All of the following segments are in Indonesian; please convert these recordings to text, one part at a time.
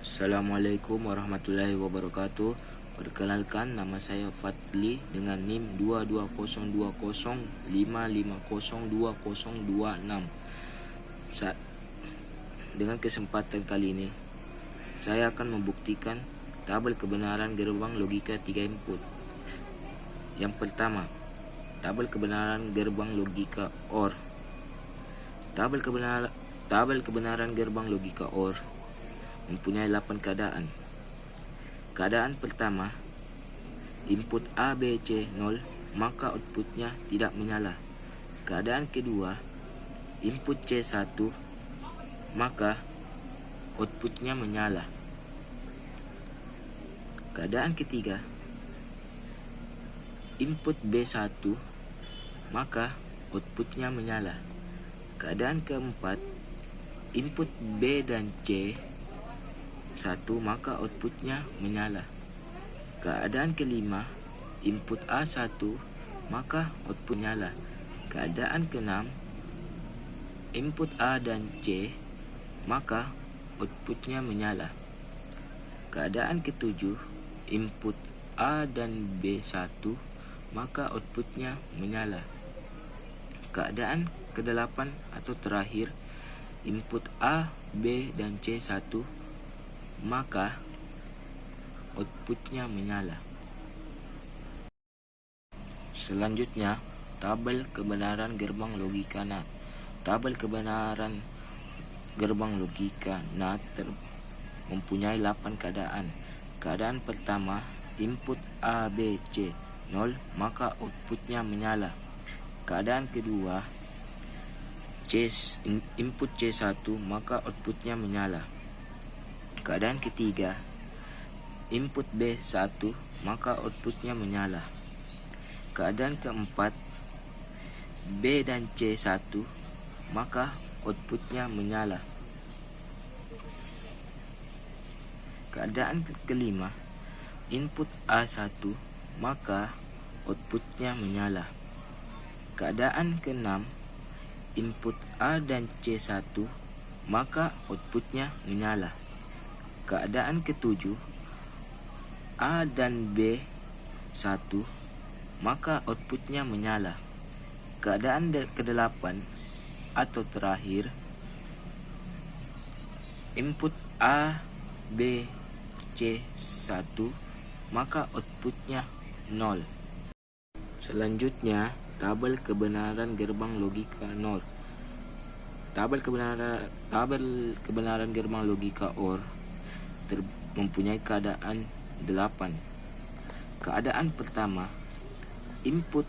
Assalamualaikum warahmatullahi wabarakatuh. Perkenalkan, nama saya Fadli dengan NIM 220205502026. Dengan kesempatan kali ini, saya akan membuktikan tabel kebenaran gerbang logika 3 input. Yang pertama, tabel kebenaran gerbang logika OR. Tabel kebenaran gerbang logika OR mempunyai 8 keadaan. Keadaan pertama, input A, B, C 0, maka outputnya tidak menyala. Keadaan kedua, input C 1, maka outputnya menyala. Keadaan ketiga, input B 1, maka outputnya menyala. Keadaan keempat, input B dan C 1, maka outputnya menyala. Keadaan kelima, input A 1, maka output nyala. Keadaan keenam, input A dan C, maka outputnya menyala. Keadaan ketujuh, input A dan B 1, maka outputnya menyala. Keadaan kedelapan atau terakhir, input A, B, dan C 1, maka outputnya menyala. Selanjutnya, tabel kebenaran gerbang logika NAT. Tabel kebenaran gerbang logika NAT mempunyai 8 keadaan. Keadaan pertama, input A, B, C 0, maka outputnya menyala. Keadaan kedua, input C1, maka outputnya menyala. Keadaan ketiga, input B1, maka outputnya menyala. Keadaan keempat, B dan C1, maka outputnya menyala. Keadaan kelima, input A1, maka outputnya menyala. Keadaan keenam, input A dan C1, maka outputnya menyala. Keadaan ketujuh, A dan B 1, maka outputnya menyala. Keadaan kedelapan atau terakhir, input A, B, C 1, maka outputnya 0. Selanjutnya, tabel kebenaran gerbang logika NOR. Tabel kebenaran gerbang logika OR mempunyai keadaan 8. Keadaan pertama, input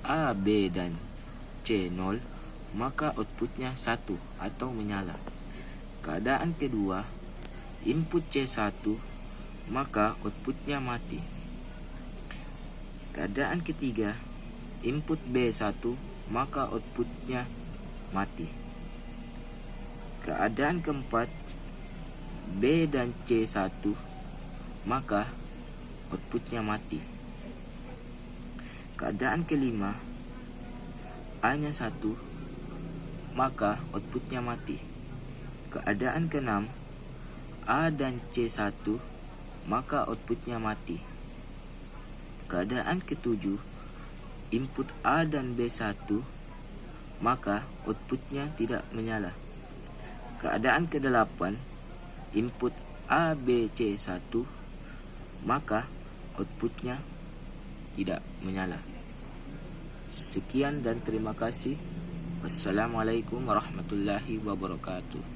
A, B, dan C 0, maka outputnya 1 atau menyala. Keadaan kedua, input C 1, maka outputnya mati. Keadaan ketiga, input B 1, maka outputnya mati. Keadaan keempat, B dan C 1, maka outputnya mati. Keadaan kelima, A-nya 1, maka outputnya mati. Keadaan keenam, A dan C 1, maka outputnya mati. Keadaan ketujuh, input A dan B 1, maka outputnya tidak menyala. Keadaan kedelapan, input A, B, C 1, maka outputnya tidak menyala. Sekian dan terima kasih. Wassalamualaikum warahmatullahi wabarakatuh.